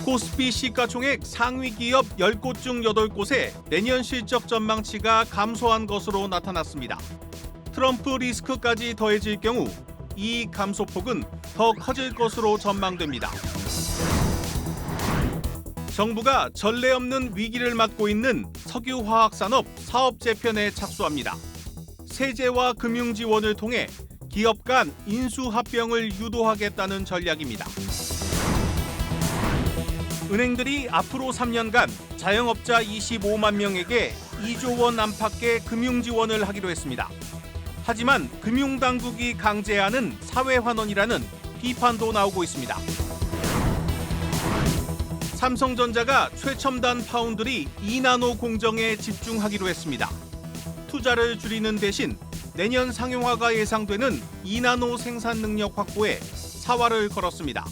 코스피 시가총액 상위 기업 10곳 중 8곳에 내년 실적 전망치가 감소한 것으로 나타났습니다. 트럼프 리스크까지 더해질 경우 이익 감소폭은 더 커질 것으로 전망됩니다. 정부가 전례 없는 위기를 맞고 있는 석유화학산업 사업 재편에 착수합니다. 세제와 금융 지원을 통해 기업 간 인수 합병을 유도하겠다는 전략입니다. 은행들이 앞으로 3년간 자영업자 25만 명에게 2조 원 안팎의 금융 지원을 하기로 했습니다. 하지만 금융당국이 강제하는 사회환원이라는 비판도 나오고 있습니다. 삼성전자가 최첨단 파운드리 2나노 공정에 집중하기로 했습니다. 투자를 줄이는 대신 내년 상용화가 예상되는 2나노 생산 능력 확보에 사활을 걸었습니다.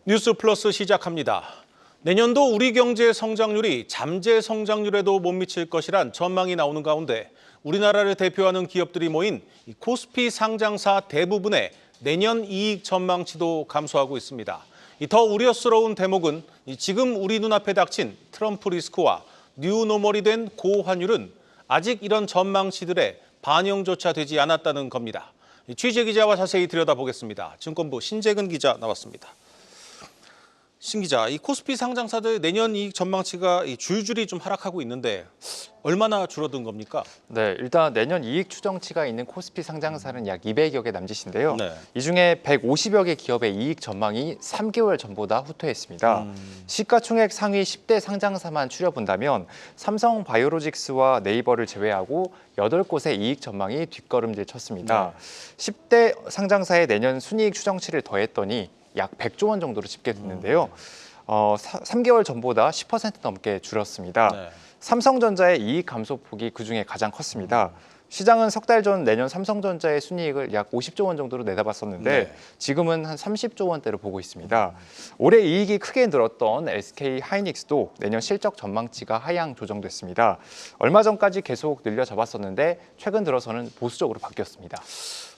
뉴스 플러스 시작합니다. 내년도 우리 경제 성장률이 잠재 성장률에도 못 미칠 것이란 전망이 나오는 가운데 우리나라를 대표하는 기업들이 모인 코스피 상장사 대부분의 내년 이익 전망치도 감소하고 있습니다. 더 우려스러운 대목은 지금 우리 눈앞에 닥친 트럼프 리스크와 뉴노멀이 된 고환율은 아직 이런 전망치들의 반영조차 되지 않았다는 겁니다. 취재 기자와 자세히 들여다보겠습니다. 증권부 신재근 기자 나왔습니다. 신 기자, 이 코스피 상장사들 내년 이익 전망치가 줄줄이 좀 하락하고 있는데 얼마나 줄어든 겁니까? 네, 일단 내년 이익 추정치가 있는 코스피 상장사는 약 200여 개 남짓인데요. 네. 이 중에 150여 개 기업의 이익 전망이 3개월 전보다 후퇴했습니다. 시가총액 상위 10대 상장사만 추려본다면 삼성 바이오로직스와 네이버를 제외하고 8곳의 이익 전망이 뒷걸음질 쳤습니다. 네. 10대 상장사의 내년 순이익 추정치를 더했더니 약 100조 원 정도로 집계됐는데요. 3개월 전보다 10% 넘게 줄었습니다. 네. 삼성전자의 이익 감소폭이 그중에 가장 컸습니다. 시장은 석 달 전 내년 삼성전자의 순이익을 약 50조 원 정도로 내다봤었는데 네. 지금은 한 30조 원대로 보고 있습니다. 올해 이익이 크게 늘었던 SK 하이닉스도 내년 실적 전망치가 하향 조정됐습니다. 얼마 전까지 계속 늘려 잡았었는데 최근 들어서는 보수적으로 바뀌었습니다.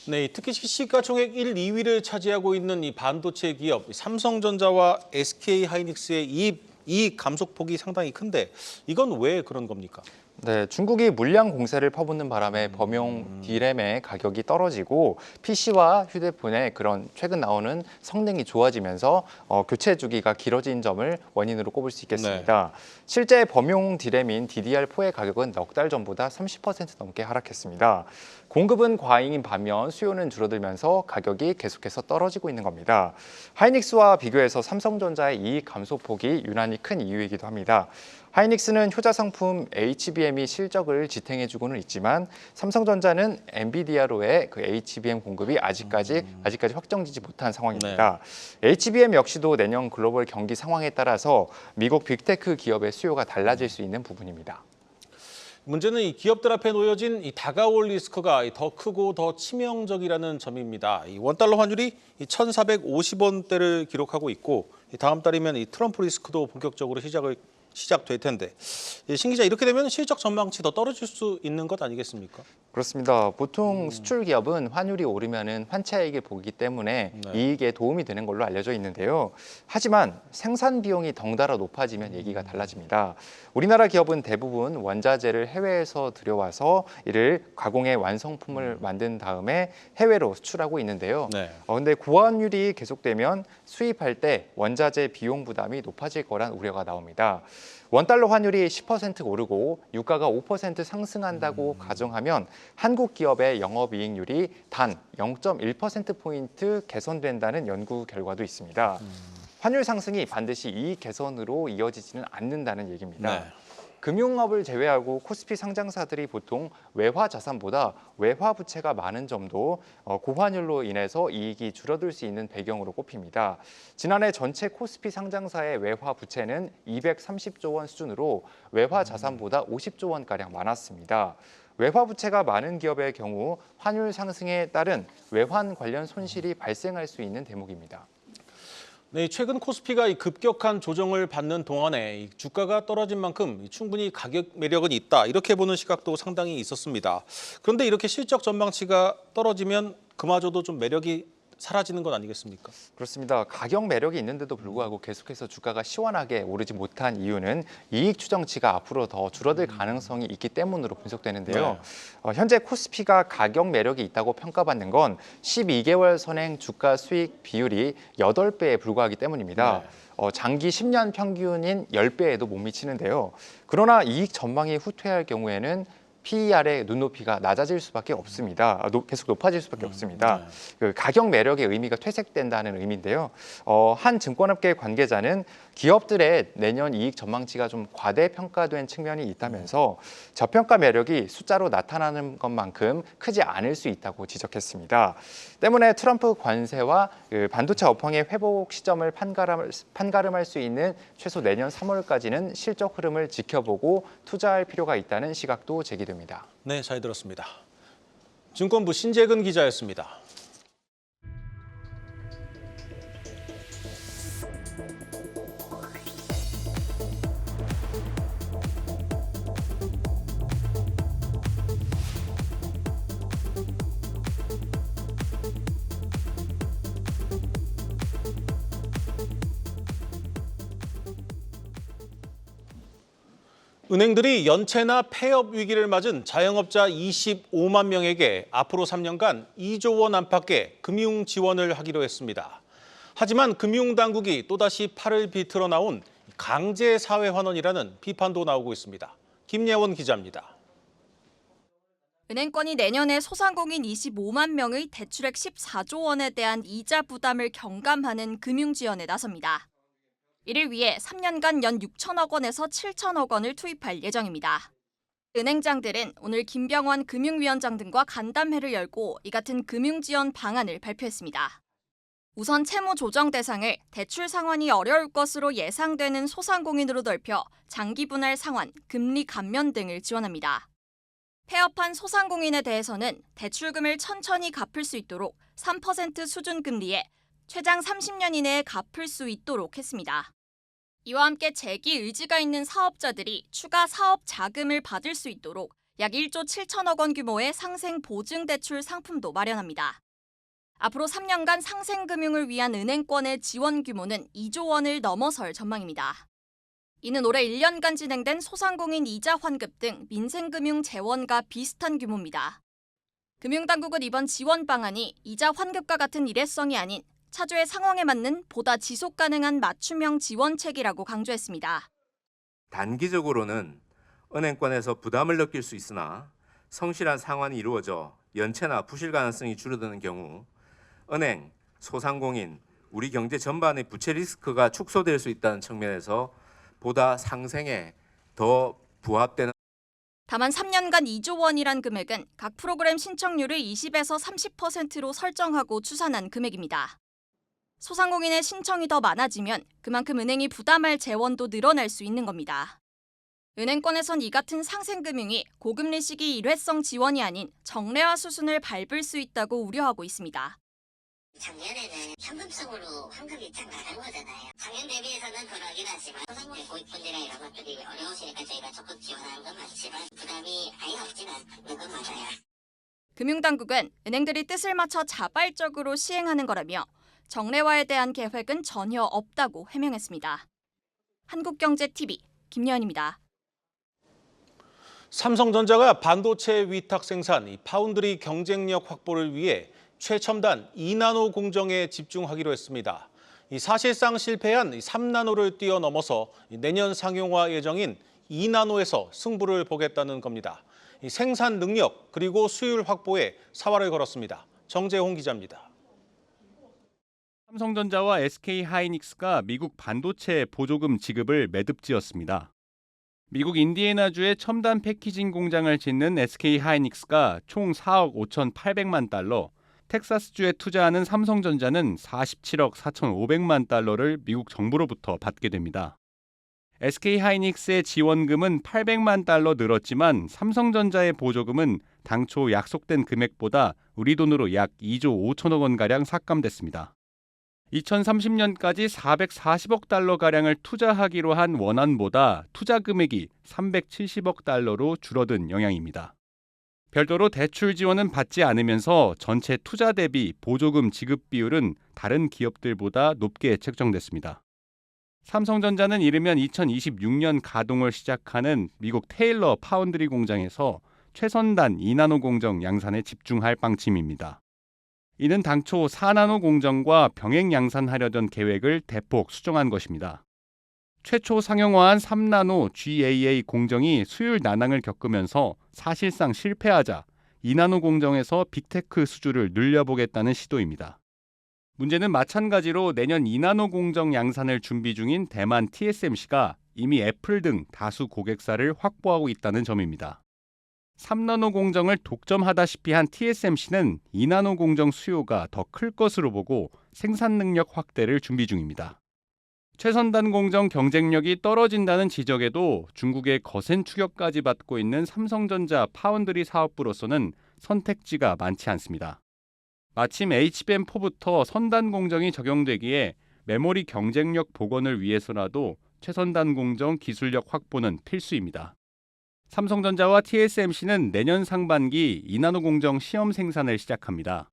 네, 특히 시가총액 1, 2위를 차지하고 있는 이 반도체 기업 삼성전자와 SK 하이닉스의 이익 감소폭이 상당히 큰데 이건 왜 그런 겁니까? 네, 중국이 물량 공세를 퍼붓는 바람에 범용 D램의 가격이 떨어지고 PC와 휴대폰의 그런 최근 나오는 성능이 좋아지면서 교체 주기가 길어진 점을 원인으로 꼽을 수 있겠습니다. 네. 실제 범용 D램인 DDR4의 가격은 넉 달 전보다 30% 넘게 하락했습니다. 공급은 과잉인 반면 수요는 줄어들면서 가격이 계속해서 떨어지고 있는 겁니다. 하이닉스와 비교해서 삼성전자의 이익 감소폭이 유난히 큰 이유이기도 합니다. 하이닉스는 효자 상품 HBM이 실적을 지탱해주고는 있지만 삼성전자는 엔비디아로의 그 HBM 공급이 아직까지 확정되지 못한 상황입니다. 네. HBM 역시도 내년 글로벌 경기 상황에 따라서 미국 빅테크 기업의 수요가 달라질 수 있는 부분입니다. 문제는 이 기업들 앞에 놓여진 이 다가올 리스크가 더 크고 더 치명적이라는 점입니다. 이 원달러 환율이 1,450원대를 기록하고 있고 다음 달이면 이 트럼프 리스크도 본격적으로 시작될 텐데 신 기자, 이렇게 되면 실적 전망치 더 떨어질 수 있는 것 아니겠습니까? 그렇습니다. 보통 수출 기업은 환율이 오르면은 환차익을 보기 때문에 네. 이익에 도움이 되는 걸로 알려져 있는데요. 하지만 생산 비용이 덩달아 높아지면 얘기가 달라집니다. 우리나라 기업은 대부분 원자재를 해외에서 들여와서 이를 가공해 완성품을 만든 다음에 해외로 수출하고 있는데요. 네. 근데 고환율이 계속되면 수입할 때 원자재 비용 부담이 높아질 거란 우려가 나옵니다. 원달러 환율이 10% 오르고 유가가 5% 상승한다고 가정하면 한국 기업의 영업이익률이 단 0.1%포인트 개선된다는 연구 결과도 있습니다. 환율 상승이 반드시 이익 개선으로 이어지지는 않는다는 얘기입니다. 네. 금융업을 제외하고 코스피 상장사들이 보통 외화 자산보다 외화 부채가 많은 점도 고환율로 인해서 이익이 줄어들 수 있는 배경으로 꼽힙니다. 지난해 전체 코스피 상장사의 외화 부채는 230조 원 수준으로 외화 자산보다 50조 원가량 많았습니다. 외화 부채가 많은 기업의 경우 환율 상승에 따른 외환 관련 손실이 발생할 수 있는 대목입니다. 네, 최근 코스피가 이 급격한 조정을 받는 동안에 이 주가가 떨어진 만큼 충분히 가격 매력은 있다. 이렇게 보는 시각도 상당히 있었습니다. 그런데 이렇게 실적 전망치가 떨어지면 그마저도 좀 매력이 사라지는 건 아니겠습니까? 그렇습니다. 가격 매력이 있는데도 불구하고 계속해서 주가가 시원하게 오르지 못한 이유는 이익 추정치가 앞으로 더 줄어들 가능성이 있기 때문으로 분석되는데요. 현재 코스피가 가격 매력이 있다고 평가받는 건 12개월 선행 주가 수익 비율이 8배에 불과하기 때문입니다. 장기 10년 평균인 10배에도 못 미치는데요. 그러나 이익 전망이 후퇴할 경우에는 PER의 눈높이가 낮아질 수밖에 없습니다. 계속 높아질 수밖에 없습니다. 그 가격 매력의 의미가 퇴색된다는 의미인데요. 한 증권업계 관계자는 기업들의 내년 이익 전망치가 좀 과대평가된 측면이 있다면서 저평가 매력이 숫자로 나타나는 것만큼 크지 않을 수 있다고 지적했습니다. 때문에 트럼프 관세와 그 반도체 업황의 회복 시점을 판가름할 수 있는 최소 내년 3월까지는 실적 흐름을 지켜보고 투자할 필요가 있다는 시각도 제기됩니다. 네, 잘 들었습니다. 증권부 신재근 기자였습니다. 은행들이 연체나 폐업 위기를 맞은 자영업자 25만 명에게 앞으로 3년간 2조 원 안팎의 금융 지원을 하기로 했습니다. 하지만 금융당국이 또다시 팔을 비틀어 나온 강제 사회 환원이라는 비판도 나오고 있습니다. 김예원 기자입니다. 은행권이 내년에 소상공인 25만 명의 대출액 14조 원에 대한 이자 부담을 경감하는 금융 지원에 나섭니다. 이를 위해 3년간 연 6천억 원에서 7천억 원을 투입할 예정입니다. 은행장들은 오늘 김병환 금융위원장 등과 간담회를 열고 이 같은 금융 지원 방안을 발표했습니다. 우선 채무 조정 대상을 대출 상환이 어려울 것으로 예상되는 소상공인으로 넓혀 장기 분할 상환, 금리 감면 등을 지원합니다. 폐업한 소상공인에 대해서는 대출금을 천천히 갚을 수 있도록 3% 수준 금리에 최장 30년 이내에 갚을 수 있도록 했습니다. 이와 함께 재기 의지가 있는 사업자들이 추가 사업 자금을 받을 수 있도록 약 1조 7천억 원 규모의 상생 보증 대출 상품도 마련합니다. 앞으로 3년간 상생금융을 위한 은행권의 지원 규모는 2조 원을 넘어설 전망입니다. 이는 올해 1년간 진행된 소상공인 이자 환급 등 민생금융 재원과 비슷한 규모입니다. 금융당국은 이번 지원 방안이 이자 환급과 같은 일회성이 아닌 차주의 상황에 맞는 보다 지속 가능한 맞춤형 지원책이라고 강조했습니다. 단기적으로는 은행권에서 부담을 느낄 수 있으나 성실한 상환이 이루어져 연체나 부실 가능성이 줄어드는 경우 은행, 소상공인, 우리 경제 전반의 부채 리스크가 축소될 수 있다는 측면에서 보다 상생에 더 부합되는. 다만 3년간 2조 원이란 금액은 각 프로그램 신청률을 20에서 30%로 설정하고 추산한 금액입니다. 소상공인의 신청이 더 많아지면 그만큼 은행이 부담할 재원도 늘어날 수 있는 겁니다. 은행권에선 이 같은 상생금융이 고금리 시기 일회성 지원이 아닌 정례화 수순을 밟을 수 있다고 우려하고 있습니다. 작년에는 현금성으로 환급이 딱 나간 거잖아요. 작년 대비해서는 덜하긴 하지만 소상공인 고액분들이나 이런 것들이 어려우시니까 저희가 적극 지원하는 건 맞지만 부담이 아예 없지는 않는 건 맞아요. 금융당국은 은행들이 뜻을 맞춰 자발적으로 시행하는 거라며 정례화에 대한 계획은 전혀 없다고 해명했습니다. 한국경제TV 김예원입니다. 삼성전자가 반도체 위탁 생산, 파운드리 경쟁력 확보를 위해 최첨단 2나노 공정에 집중하기로 했습니다. 사실상 실패한 3나노를 뛰어넘어서 내년 상용화 예정인 2나노에서 승부를 보겠다는 겁니다. 생산 능력 그리고 수율 확보에 사활을 걸었습니다. 정재홍 기자입니다. 삼성전자와 SK하이닉스가 미국 반도체 보조금 지급을 매듭지었습니다. 미국 인디애나주에 첨단 패키징 공장을 짓는 SK하이닉스가 총 4억 5,800만 달러, 텍사스주에 투자하는 삼성전자는 47억 4,500만 달러를 미국 정부로부터 받게 됩니다. SK하이닉스의 지원금은 800만 달러 늘었지만 삼성전자의 보조금은 당초 약속된 금액보다 우리 돈으로 약 2조 5천억 원가량 삭감됐습니다. 2030년까지 440억 달러가량을 투자하기로 한 원안보다 투자 금액이 370억 달러로 줄어든 영향입니다. 별도로 대출 지원은 받지 않으면서 전체 투자 대비 보조금 지급 비율은 다른 기업들보다 높게 책정됐습니다. 삼성전자는 이르면 2026년 가동을 시작하는 미국 테일러 파운드리 공장에서 최선단 2나노 공정 양산에 집중할 방침입니다. 이는 당초 4나노 공정과 병행 양산하려던 계획을 대폭 수정한 것입니다. 최초 상용화한 3나노 GAA 공정이 수율 난항을 겪으면서 사실상 실패하자 2나노 공정에서 빅테크 수주를 늘려보겠다는 시도입니다. 문제는 마찬가지로 내년 2나노 공정 양산을 준비 중인 대만 TSMC가 이미 애플 등 다수 고객사를 확보하고 있다는 점입니다. 3나노 공정을 독점하다시피 한 TSMC는 2나노 공정 수요가 더 클 것으로 보고 생산 능력 확대를 준비 중입니다. 최선단 공정 경쟁력이 떨어진다는 지적에도 중국의 거센 추격까지 받고 있는 삼성전자 파운드리 사업부로서는 선택지가 많지 않습니다. 마침 HBM4부터 선단 공정이 적용되기에 메모리 경쟁력 복원을 위해서라도 최선단 공정 기술력 확보는 필수입니다. 삼성전자와 TSMC는 내년 상반기 2나노 공정 시험 생산을 시작합니다.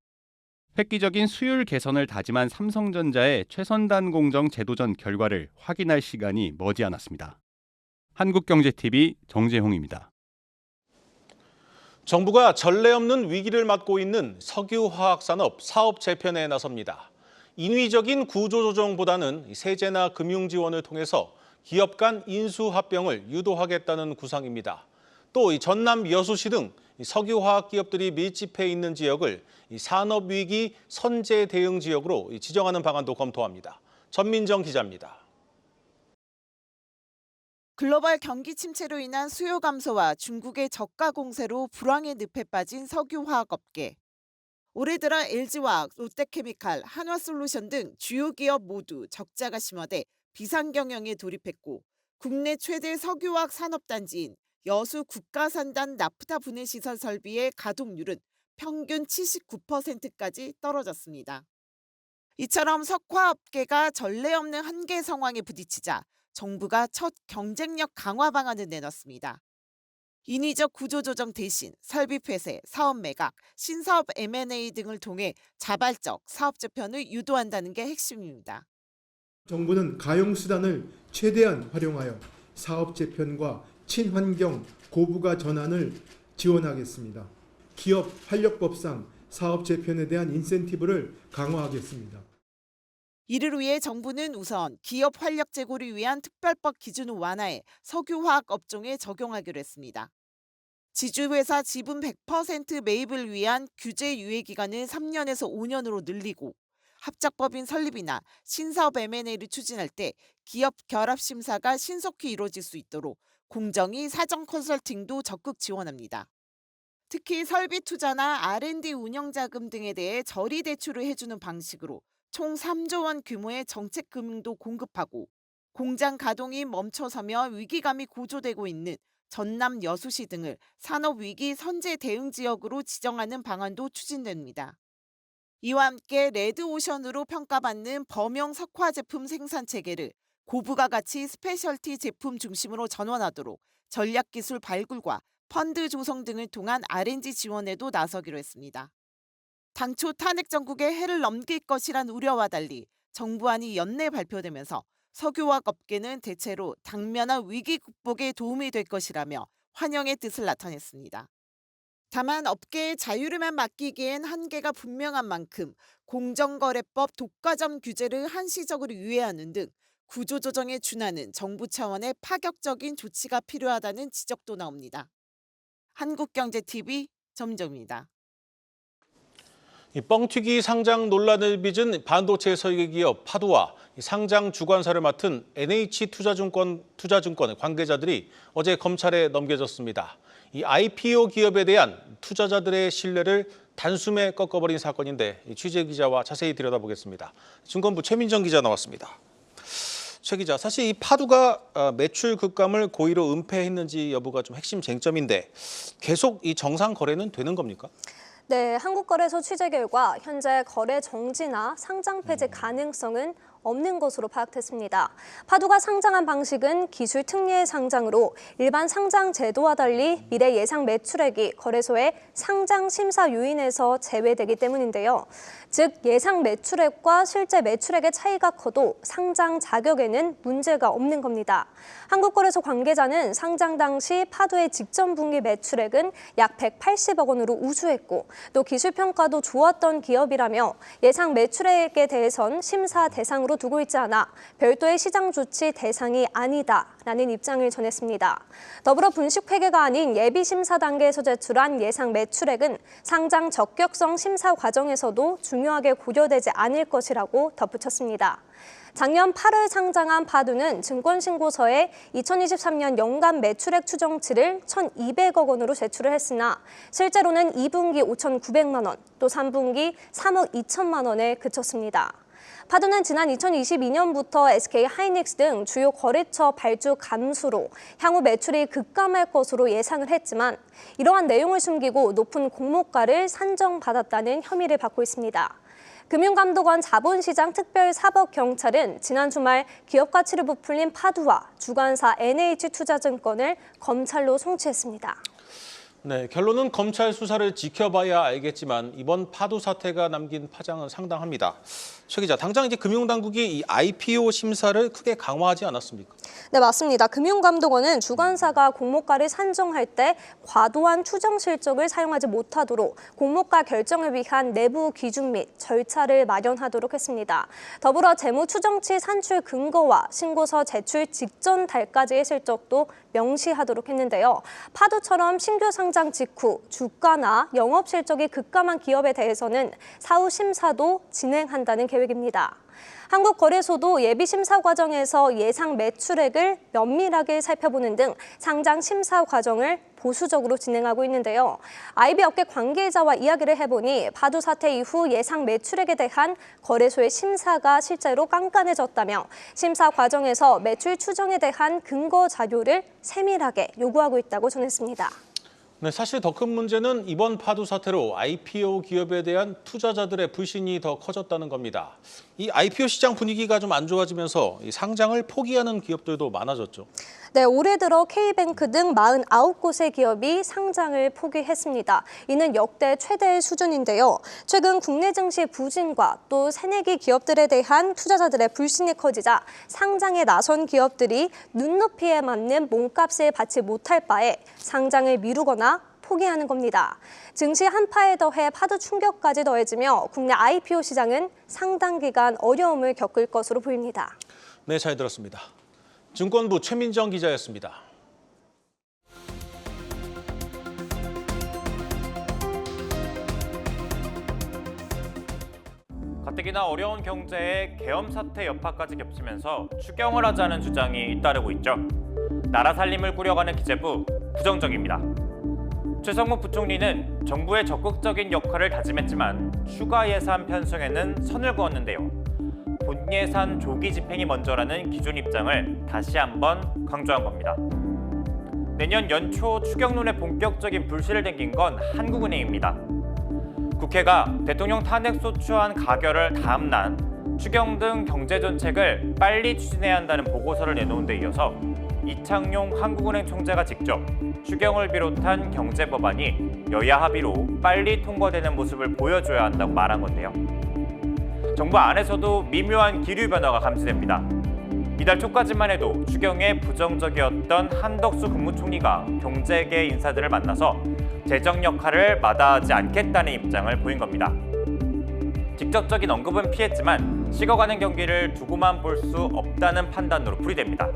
획기적인 수율 개선을 다짐한 삼성전자의 최선단 공정 제도전 결과를 확인할 시간이 머지않았습니다. 한국경제TV 정재홍입니다. 정부가 전례 없는 위기를 맞고 있는 석유화학산업 사업 재편에 나섭니다. 인위적인 구조조정보다는 세제나 금융 지원을 통해서 기업 간 인수합병을 유도하겠다는 구상입니다. 또 전남 여수시 등 석유화학 기업들이 밀집해 있는 지역을 산업위기 선제 대응 지역으로 지정하는 방안도 검토합니다. 전민정 기자입니다. 글로벌 경기 침체로 인한 수요 감소와 중국의 저가 공세로 불황의 늪에 빠진 석유화학 업계. 올해 들어 LG화학, 롯데케미칼, 한화솔루션 등 주요 기업 모두 적자가 심화돼 비상경영에 돌입했고 국내 최대 석유화학 산업단지인 여수 국가산단 나프타 분해시설 설비의 가동률은 평균 79%까지 떨어졌습니다. 이처럼 석화업계가 전례 없는 한계 상황에 부딪히자 정부가 첫 경쟁력 강화 방안을 내놨습니다. 인위적 구조조정 대신 설비 폐쇄, 사업 매각, 신사업 M&A 등을 통해 자발적 사업 재편을 유도한다는 게 핵심입니다. 정부는 가용수단을 최대한 활용하여 사업 재편과 친환경 고부가 전환을 지원하겠습니다. 기업 활력법상 사업 재편에 대한 인센티브를 강화하겠습니다. 이를 위해 정부는 우선 기업 활력 제고를 위한 특별법 기준을 완화해 석유화학 업종에 적용하기로 했습니다. 지주회사 지분 100% 매입을 위한 규제 유예 기간을 3년에서 5년으로 늘리고 합작법인 설립이나 신사업 M&A를 추진할 때 기업 결합 심사가 신속히 이루어질 수 있도록 공정위 사정 컨설팅도 적극 지원합니다. 특히 설비 투자나 R&D 운영 자금 등에 대해 저리 대출을 해주는 방식으로 총 3조 원 규모의 정책 금융도 공급하고 공장 가동이 멈춰서며 위기감이 고조되고 있는 전남 여수시 등을 산업위기 선제 대응 지역으로 지정하는 방안도 추진됩니다. 이와 함께 레드오션으로 평가받는 범용 석화 제품 생산 체계를 고부가 가치 스페셜티 제품 중심으로 전환하도록 전략기술 발굴과 펀드 조성 등을 통한 R&D 지원에도 나서기로 했습니다. 당초 탄핵 정국에 해를 넘길 것이란 우려와 달리 정부안이 연내 발표되면서 석유화학 업계는 대체로 당면한 위기 극복에 도움이 될 것이라며 환영의 뜻을 나타냈습니다. 다만 업계의 자유를만 맡기기엔 한계가 분명한 만큼 공정거래법 독과점 규제를 한시적으로 유예하는 등 구조조정에 준하는 정부 차원의 파격적인 조치가 필요하다는 지적도 나옵니다. 한국경제TV 점정입니다. 뻥튀기 상장 논란을 빚은 반도체 설계 기업 파두와 상장 주관사를 맡은 NH투자증권의 관계자들이 어제 검찰에 넘겨졌습니다. 이 IPO 기업에 대한 투자자들의 신뢰를 단숨에 꺾어버린 사건인데 취재 기자와 자세히 들여다보겠습니다. 증권부 최민정 기자 나왔습니다. 최 기자, 사실 이 파두가 매출 급감을 고의로 은폐했는지 여부가 좀 핵심 쟁점인데 계속 이 정상 거래는 되는 겁니까? 네, 한국거래소 취재 결과 현재 거래 정지나 상장 폐지 가능성은 없는 것으로 파악됐습니다. 파두가 상장한 방식은 기술 특례의 상장으로 일반 상장 제도와 달리 미래 예상 매출액이 거래소의 상장 심사 요인에서 제외되기 때문인데요. 즉 예상 매출액과 실제 매출액의 차이가 커도 상장 자격에는 문제가 없는 겁니다. 한국거래소 관계자는 상장 당시 파두의 직전 분기 매출액은 약 180억 원으로 우수했고 또 기술평가도 좋았던 기업이라며 예상 매출액에 대해선 심사 대상으로 두고 있지 않아 별도의 시장 조치 대상이 아니다라는 입장을 전했습니다. 더불어 분식회계가 아닌 예비심사 단계에서 제출한 예상 매출액은 상장 적격성 심사 과정에서도 중요하게 고려되지 않을 것이라고 덧붙였습니다. 작년 8월 상장한 파두는 증권신고서에 2023년 연간 매출액 추정치를 1,200억 원으로 제출을 했으나 실제로는 2분기 5,900만 원, 또 3분기 3억 2천만 원에 그쳤습니다. 파두는 지난 2022년부터 SK 하이닉스 등 주요 거래처 발주 감소로 향후 매출이 급감할 것으로 예상을 했지만 이러한 내용을 숨기고 높은 공모가를 산정받았다는 혐의를 받고 있습니다. 금융감독원 자본시장 특별사법경찰은 지난 주말 기업 가치를 부풀린 파두와 주관사 NH투자증권을 검찰로 송치했습니다. 네, 결론은 검찰 수사를 지켜봐야 알겠지만 이번 파두 사태가 남긴 파장은 상당합니다. 최 기자, 당장 이제 금융당국이 이 IPO 심사를 크게 강화하지 않았습니까? 네, 맞습니다. 금융감독원은 주관사가 공모가를 산정할 때 과도한 추정 실적을 사용하지 못하도록 공모가 결정을 위한 내부 기준 및 절차를 마련하도록 했습니다. 더불어 재무 추정치 산출 근거와 신고서 제출 직전 달까지의 실적도 명시하도록 했는데요. 파두처럼 신규 상장 직후 주가나 영업 실적이 급감한 기업에 대해서는 사후 심사도 진행한다는 계획입니다. 한국거래소도 예비심사 과정에서 예상 매출액을 면밀하게 살펴보는 등 상장 심사 과정을 보수적으로 진행하고 있는데요. IB 업계 관계자와 이야기를 해보니 파두 사태 이후 예상 매출액에 대한 거래소의 심사가 실제로 깐깐해졌다며 심사 과정에서 매출 추정에 대한 근거 자료를 세밀하게 요구하고 있다고 전했습니다. 네, 사실 더 큰 문제는 이번 파두 사태로 IPO 기업에 대한 투자자들의 불신이 더 커졌다는 겁니다. 이 IPO 시장 분위기가 좀 안 좋아지면서 이 상장을 포기하는 기업들도 많아졌죠. 네, 올해 들어 K뱅크 등 49곳의 기업이 상장을 포기했습니다. 이는 역대 최대 수준인데요. 최근 국내 증시 부진과 또 새내기 기업들에 대한 투자자들의 불신이 커지자 상장에 나선 기업들이 눈높이에 맞는 몸값을 받지 못할 바에 상장을 미루거나 포기하는 겁니다. 증시 한파에 더해 파두 충격까지 더해지며 국내 IPO 시장은 상당 기간 어려움을 겪을 것으로 보입니다. 네, 잘 들었습니다. 증권부 최민정 기자였습니다. 가뜩이나 어려운 경제에 계엄 사태 여파까지 겹치면서 추경을 하자는 주장이 잇따르고 있죠. 나라 살림을 꾸려가는 기재부 부정적입니다. 최성무 부총리는 정부의 적극적인 역할을 다짐했지만 추가 예산 편성에는 선을 그었는데요. 본 예산 조기 집행이 먼저라는 기존 입장을 다시 한번 강조한 겁니다. 내년 연초 추경론에 본격적인 불씨를 댕긴 건 한국은행입니다. 국회가 대통령 탄핵 소추안 가결을 다음 날 추경 등 경제정책을 빨리 추진해야 한다는 보고서를 내놓은 데 이어서 이창용 한국은행 총재가 직접 추경을 비롯한 경제법안이 여야 합의로 빨리 통과되는 모습을 보여줘야 한다고 말한 건데요. 정부 안에서도 미묘한 기류 변화가 감지됩니다. 이달 초까지만 해도 추경에 부정적이었던 한덕수 국무총리가 경제계 인사들을 만나서 재정 역할을 마다하지 않겠다는 입장을 보인 겁니다. 직접적인 언급은 피했지만 식어가는 경기를 두고만 볼 수 없다는 판단으로 풀이됩니다.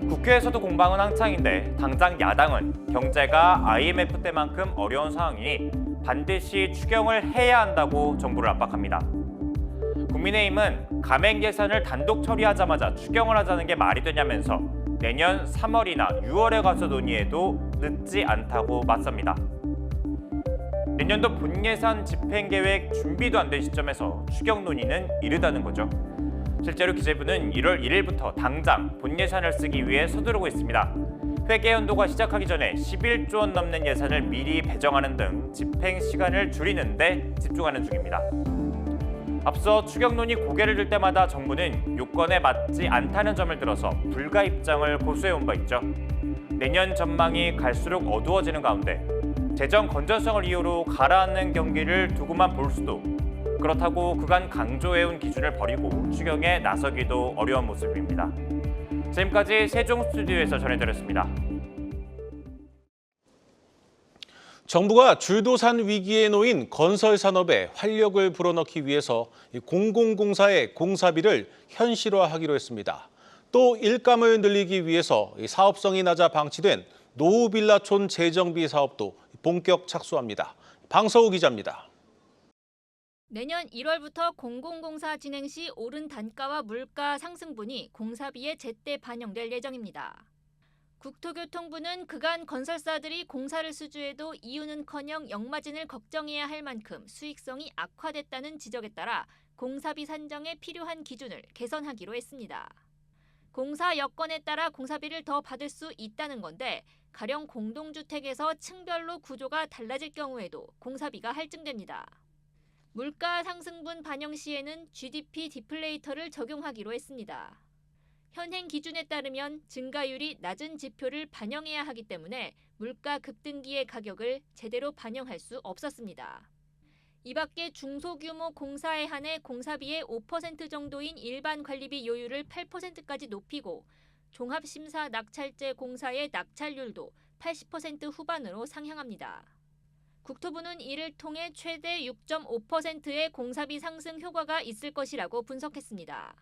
국회에서도 공방은 한창인데 당장 야당은 경제가 IMF 때만큼 어려운 상황이니 반드시 추경을 해야 한다고 정부를 압박합니다. 국민의힘은 가맹 예산을 단독 처리하자마자 추경을 하자는 게 말이 되냐면서 내년 3월이나 6월에 가서 논의해도 늦지 않다고 맞섭니다. 내년도 본예산 집행계획 준비도 안 된 시점에서 추경 논의는 이르다는 거죠. 실제로 기재부는 1월 1일부터 당장 본예산을 쓰기 위해 서두르고 있습니다. 회계 연도가 시작하기 전에 11조 원 넘는 예산을 미리 배정하는 등 집행 시간을 줄이는 데 집중하는 중입니다. 앞서 추경론이 고개를 들 때마다 정부는 요건에 맞지 않다는 점을 들어서 불가 입장을 고수해온 바 있죠. 내년 전망이 갈수록 어두워지는 가운데 재정 건전성을 이유로 가라앉는 경기를 두고만 볼 수도, 그렇다고 그간 강조해온 기준을 버리고 추경에 나서기도 어려운 모습입니다. 지금까지 세종 스튜디오에서 전해드렸습니다. 정부가 줄도산 위기에 놓인 건설 산업에 활력을 불어넣기 위해서 공공공사의 공사비를 현실화하기로 했습니다. 또 일감을 늘리기 위해서 사업성이 낮아 방치된 노후 빌라촌 재정비 사업도 본격 착수합니다. 방서우 기자입니다. 내년 1월부터 공공공사 진행 시 오른 단가와 물가 상승분이 공사비에 제때 반영될 예정입니다. 국토교통부는 그간 건설사들이 공사를 수주해도 이유는커녕 역마진을 걱정해야 할 만큼 수익성이 악화됐다는 지적에 따라 공사비 산정에 필요한 기준을 개선하기로 했습니다. 공사 여건에 따라 공사비를 더 받을 수 있다는 건데, 가령 공동주택에서 층별로 구조가 달라질 경우에도 공사비가 할증됩니다. 물가 상승분 반영 시에는 GDP 디플레이터를 적용하기로 했습니다. 현행 기준에 따르면 증가율이 낮은 지표를 반영해야 하기 때문에 물가 급등기의 가격을 제대로 반영할 수 없었습니다. 이 밖에 중소규모 공사에 한해 공사비의 5% 정도인 일반 관리비 요율을 8%까지 높이고, 종합심사 낙찰제 공사의 낙찰률도 80% 후반으로 상향합니다. 국토부는 이를 통해 최대 6.5%의 공사비 상승 효과가 있을 것이라고 분석했습니다.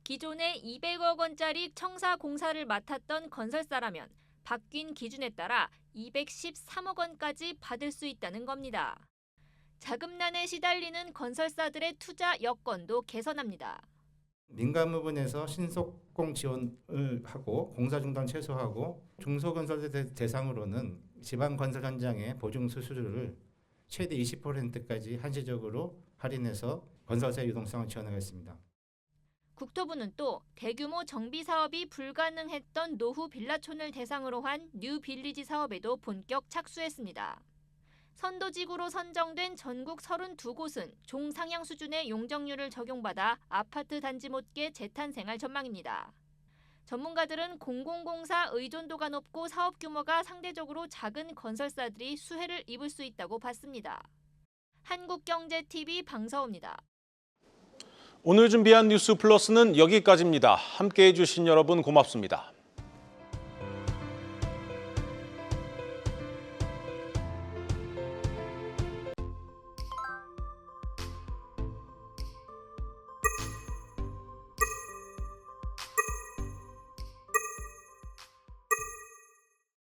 기존에 200억 원짜리 청사 공사를 맡았던 건설사라면 바뀐 기준에 따라 213억 원까지 받을 수 있다는 겁니다. 자금난에 시달리는 건설사들의 투자 여건도 개선합니다. 민간 부분에서 신속공 지원을 하고 공사 중단 최소화하고 중소건설사 대상으로는 지방 건설 현장의 보증 수수료를 최대 20%까지 한시적으로 할인해서 건설사 유동성을 지원하겠습니다. 국토부는 또 대규모 정비 사업이 불가능했던 노후 빌라촌을 대상으로 한 뉴빌리지 사업에도 본격 착수했습니다. 선도지구로 선정된 전국 32곳은 종상향 수준의 용적률을 적용받아 아파트 단지 못게 재탄생할 전망입니다. 전문가들은 공공공사 의존도가 높고 사업 규모가 상대적으로 작은 건설사들이 수혜를 입을 수 있다고 봤습니다. 한국경제TV 방서우입니다. 오늘 준비한 뉴스 플러스는 여기까지입니다. 함께해 주신 여러분 고맙습니다.